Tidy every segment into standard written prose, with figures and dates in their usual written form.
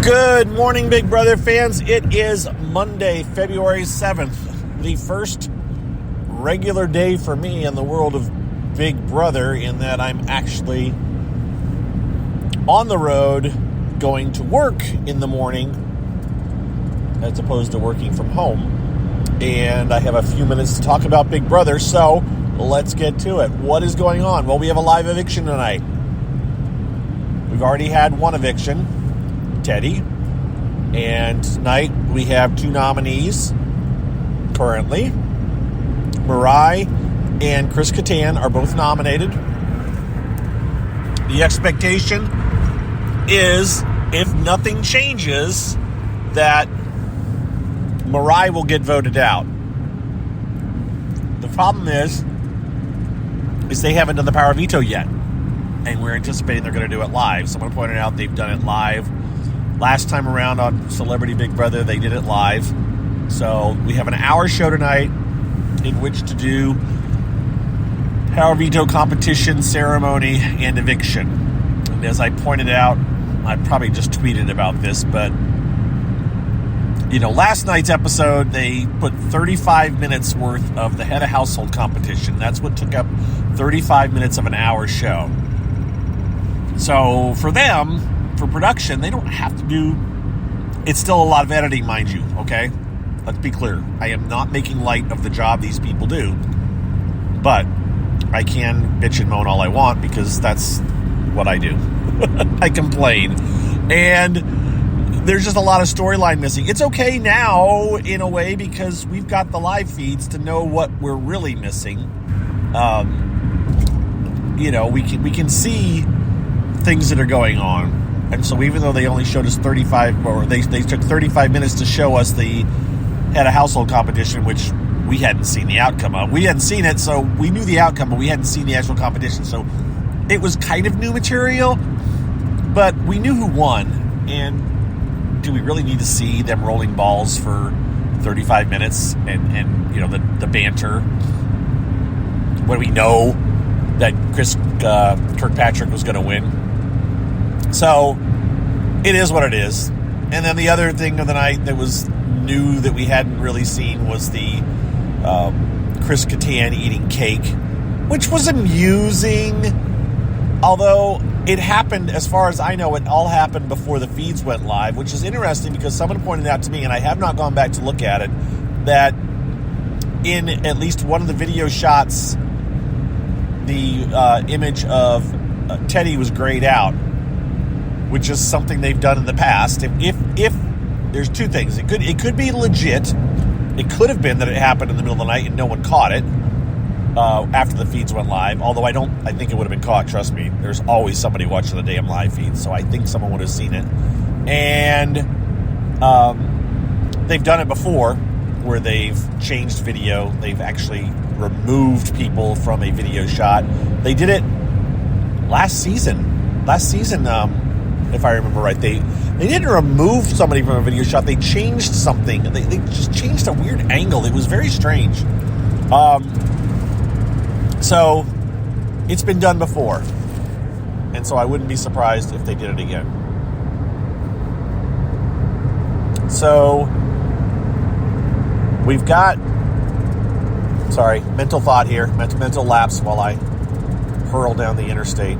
Good morning, Big Brother fans. It is Monday, February 7th, the first regular day for me in the world of Big Brother, in that I'm actually on the road going to work in the morning as opposed to working from home. And I have a few minutes to talk about Big Brother, so let's get to it. What is going on? Well, we have a live eviction tonight. We've already had one eviction, Teddy, and tonight we have two nominees currently. Mirai and Chris Kattan are both nominated. The expectation is, if nothing changes, that Mirai will get voted out. The problem is they haven't done the power veto yet, and we're anticipating they're going to do it live. Someone pointed out they've done it live. Last time around on Celebrity Big Brother, they did it live. So we have an hour show tonight in which to do power veto competition, ceremony, and eviction. And as I pointed out, I probably just tweeted about this, but last night's episode, they put 35 minutes worth of the head of household competition. That's what took up 35 minutes of an hour show. So for them, for production, they don't have to do... It's still a lot of editing, mind you, okay? Let's be clear. I am not making light of the job these people do, but I can bitch and moan all I want because that's what I do. I complain. And there's just a lot of storyline missing. It's okay now, in a way, because we've got the live feeds to know what we're really missing. We can see things that are going on. And so even though they only showed us 35, or they took 35 minutes to show us the head of household competition, which we hadn't seen the outcome of. We hadn't seen it, so we knew the outcome, but we hadn't seen the actual competition. So it was kind of new material, but we knew who won. And do we really need to see them rolling balls for 35 minutes and the banter when we know that Kirkpatrick was going to win? So it is what it is. And then the other thing of the night that was new that we hadn't really seen was the Chris Kattan eating cake, which was amusing. Although it happened, as far as I know, it all happened before the feeds went live, which is interesting because someone pointed out to me, and I have not gone back to look at it, that in at least one of the video shots, the image of Teddy was grayed out, which is something they've done in the past. If there's two things, it could be legit. It could have been that it happened in the middle of the night and no one caught it after the feeds went live. Although I think it would have been caught. Trust me, there's always somebody watching the damn live feed, so I think someone would have seen it. And they've done it before, where they've changed video. They've actually removed people from a video shot. They did it last season. If I remember right, they didn't remove somebody from a video shot. They changed something. They just changed a weird angle. It was very strange. So it's been done before, and so I wouldn't be surprised if they did it again. So we've got... Sorry, mental thought here. Mental lapse while I hurl down the interstate.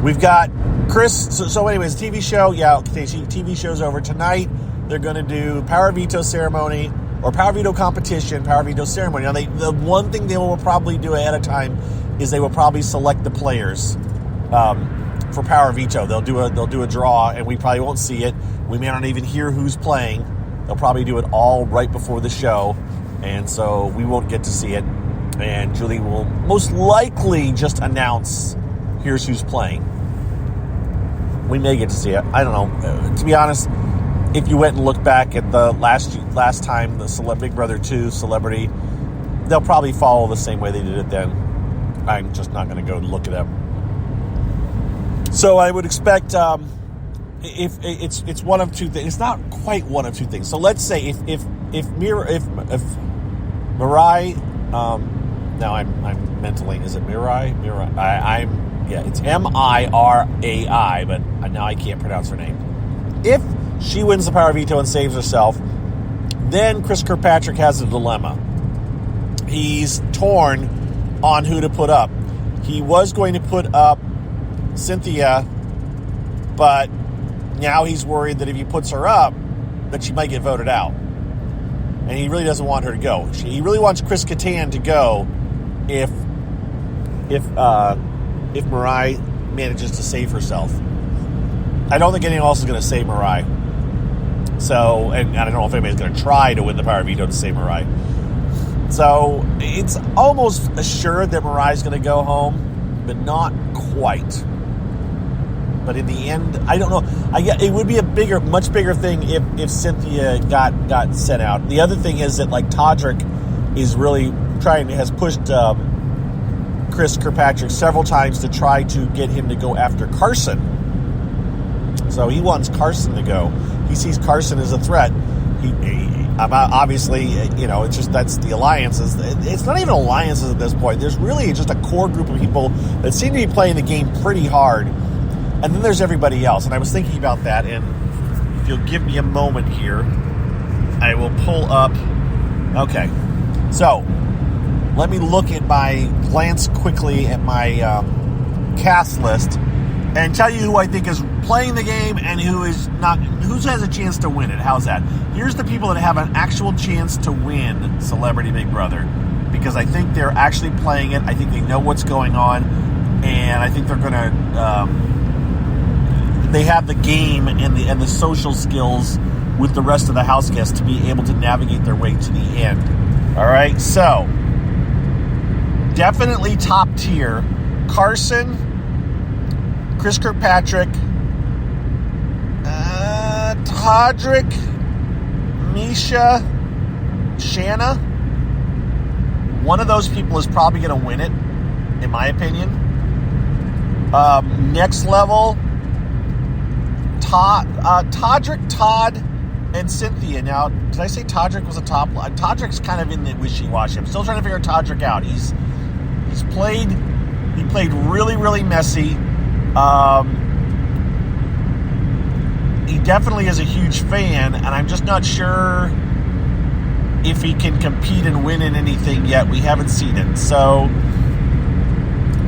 We've got Chris. So anyways, TV show. Yeah, TV show's over. Tonight, they're going to do power veto ceremony or power veto competition, power veto ceremony. Now, the one thing they will probably do ahead of time is they will probably select the players for power veto. They'll do a draw, and we probably won't see it. We may not even hear who's playing. They'll probably do it all right before the show, and so we won't get to see it. And Julie will most likely just announce, here's who's playing. We may get to see it. I don't know. To be honest, if you went and looked back at the last time, the Big Brother 2 Celebrity, they'll probably follow the same way they did it then. I'm just not going to go look at them. So I would expect if it's one of two things. It's not quite one of two things. So let's say if Mirai, now I'm mentaling. Is it Mirai? Yeah, it's Mirai, but now I can't pronounce her name. If she wins the power veto and saves herself, then Chris Kirkpatrick has a dilemma. He's torn on who to put up. He was going to put up Cynthia, but now he's worried that if he puts her up, that she might get voted out. And he really doesn't want her to go. He really wants Chris Kattan to go if Mirai manages to save herself. I don't think anyone else is going to save Mirai. So, and I don't know if anybody's going to try to win the power veto to save Mirai. So, it's almost assured that Mirai's going to go home, but not quite. But in the end, I don't know. It would be a much bigger thing if Cynthia got sent out. The other thing is that like Todrick is really has pushed Chris Kirkpatrick several times to try to get him to go after Carson. So he wants Carson to go. He sees Carson as a threat. Obviously, it's just that's the alliances. It's not even alliances at this point. There's really just a core group of people that seem to be playing the game pretty hard. And then there's everybody else. And I was thinking about that. And if you'll give me a moment here, I will pull up. Okay. So let me glance quickly at my cast list and tell you who I think is playing the game and who has a chance to win it. How's that? Here's the people that have an actual chance to win Celebrity Big Brother, because I think they're actually playing it. I think they know what's going on, and I think they're going to. They have the game and the social skills with the rest of the house guests to be able to navigate their way to the end. All right, so definitely top tier: Carson, Chris Kirkpatrick, Todrick, Misha, Shanna. One of those people is probably going to win it, in my opinion. Next level, Todrick, Todd, and Cynthia. Now, did I say Todrick was a top? Todrick's kind of in the wishy-washy. I'm still trying to figure Todrick out. He played really, really messy. He definitely is a huge fan, and I'm just not sure if he can compete and win in anything yet. We haven't seen it. So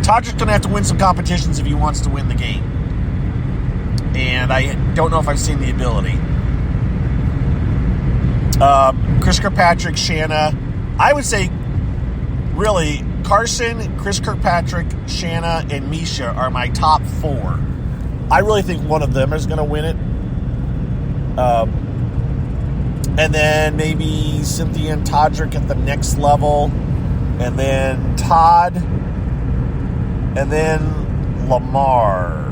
Todrick's going to have to win some competitions if he wants to win the game. And I don't know if I've seen the ability. Chris Kirkpatrick, Shanna. I would say, really, Carson, Chris Kirkpatrick, Shanna, and Misha are my top four. I really think one of them is going to win it. And then maybe Cynthia and Todrick at the next level. And then Todd. And then Lamar.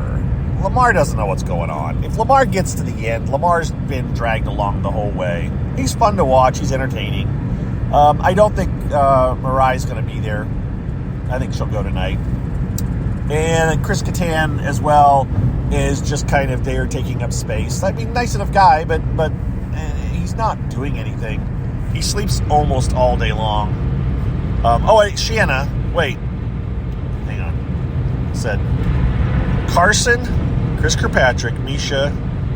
Lamar doesn't know what's going on. If Lamar gets to the end, Lamar's been dragged along the whole way. He's fun to watch. He's entertaining. I don't think Mirai's going to be there. I think she'll go tonight. And Chris Kattan as well is just kind of there taking up space. I mean, nice enough guy, but he's not doing anything. He sleeps almost all day long. Shanna. Wait. Hang on. It said Carson, Chris Kirkpatrick, Misha,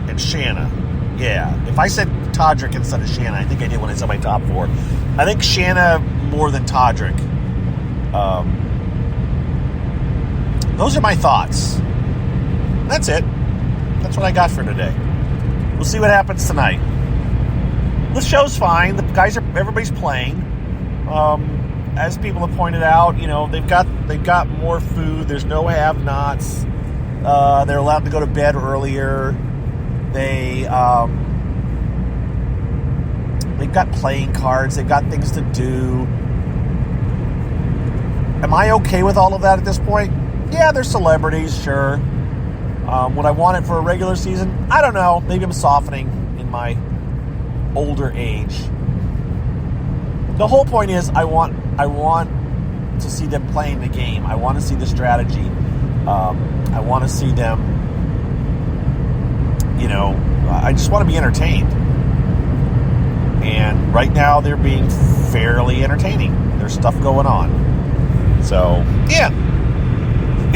and Shanna. Yeah. If I said Todrick instead of Shanna, I think I did when I said my top four. I think Shanna more than Todrick. Those are my thoughts. That's it. That's what I got for today. We'll see what happens tonight. The show's fine. Everybody's playing. As people have pointed out, they've got more food. There's no have-nots. They're allowed to go to bed earlier. They've got playing cards. They've got things to do. Am I okay with all of that at this point? Yeah, they're celebrities, sure. Would I want it for a regular season? I don't know. Maybe I'm softening in my older age. The whole point is I want to see them playing the game. I want to see the strategy. I want to see them, I just want to be entertained. And right now they're being fairly entertaining. There's stuff going on. So, yeah.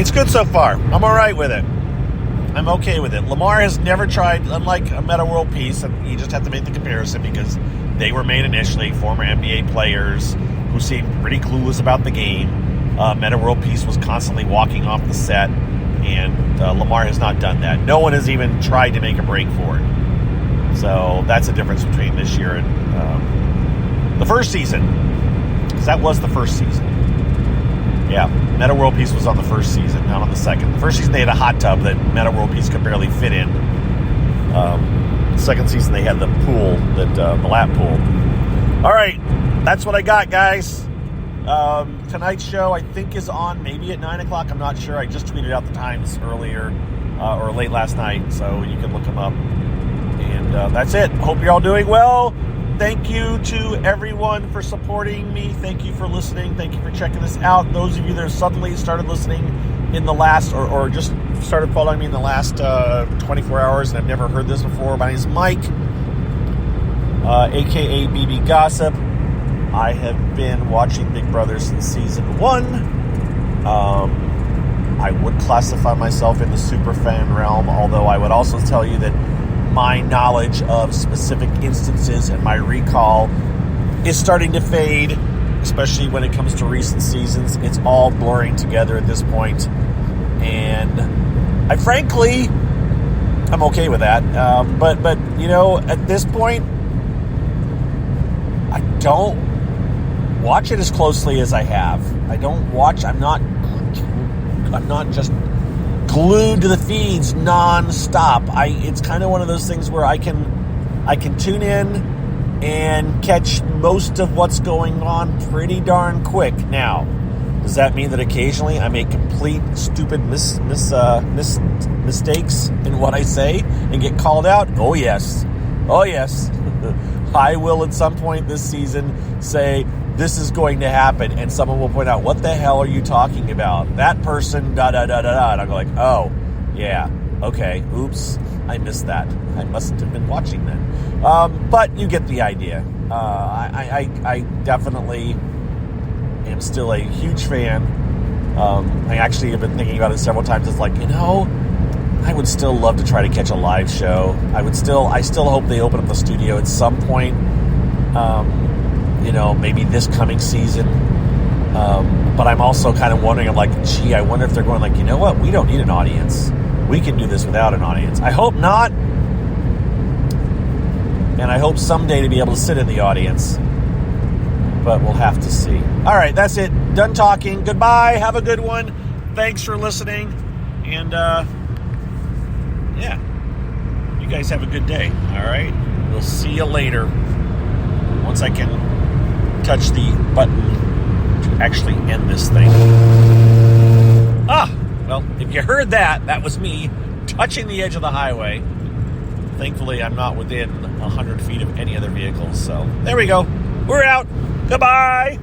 It's good so far. I'm all right with it. I'm okay with it. Lamar has never tried, unlike a Meta World Peace, and you just have to make the comparison because they were made initially, former NBA players who seemed pretty clueless about the game. Meta World Peace was constantly walking off the set, and Lamar has not done that. No one has even tried to make a break for it. So that's the difference between this year and the first season, because that was the first season. Yeah, Meta World Peace was on the first season, not on the second. The first season they had a hot tub that Meta World Peace could barely fit in. The second season they had the pool, the lap pool. All right, that's what I got, guys. Tonight's show I think is on maybe at 9 o'clock. I'm not sure. I just tweeted out the times earlier or late last night, so you can look them up. And that's it. Hope you're all doing well. Thank you to everyone for supporting me. Thank you for listening. Thank you for checking this out. Those of you that have suddenly started listening in the last, or just started following me in the last 24 hours and have never heard this before, my name is Mike, a.k.a. BB Gossip. I have been watching Big Brother since season 1. I would classify myself in the super fan realm, although I would also tell you that my knowledge of specific instances and my recall is starting to fade, especially when it comes to recent seasons. It's all blurring together at this point, and I'm okay with that. But you know, at this point, I don't watch it as closely as I have. I'm not just glued to the feeds non-stop. It's kind of one of those things where I can tune in and catch most of what's going on pretty darn quick. Now, does that mean that occasionally I make complete stupid mistakes in what I say and get called out? Oh yes. I will at some point this season say, this is going to happen, and someone will point out, what the hell are you talking about? That person, da-da-da-da-da. And I'll go like, oh, yeah, okay, oops, I missed that. I mustn't have been watching then. But you get the idea. I definitely am still a huge fan. I actually have been thinking about it several times. It's like, I would still love to try to catch a live show. I still hope they open up the studio at some point. Maybe this coming season. But I'm also kind of wondering, I'm like, gee, I wonder if they're going like, you know what? We don't need an audience. We can do this without an audience. I hope not. And I hope someday to be able to sit in the audience. But we'll have to see. All right, that's it. Done talking. Goodbye. Have a good one. Thanks for listening. And, yeah. You guys have a good day. All right? We'll see you later. Once I can touch the button to actually end this thing. Well, if you heard that, that was me touching the edge of the highway. Thankfully, I'm not within 100 feet of any other vehicles, so there we go. We're out. Goodbye.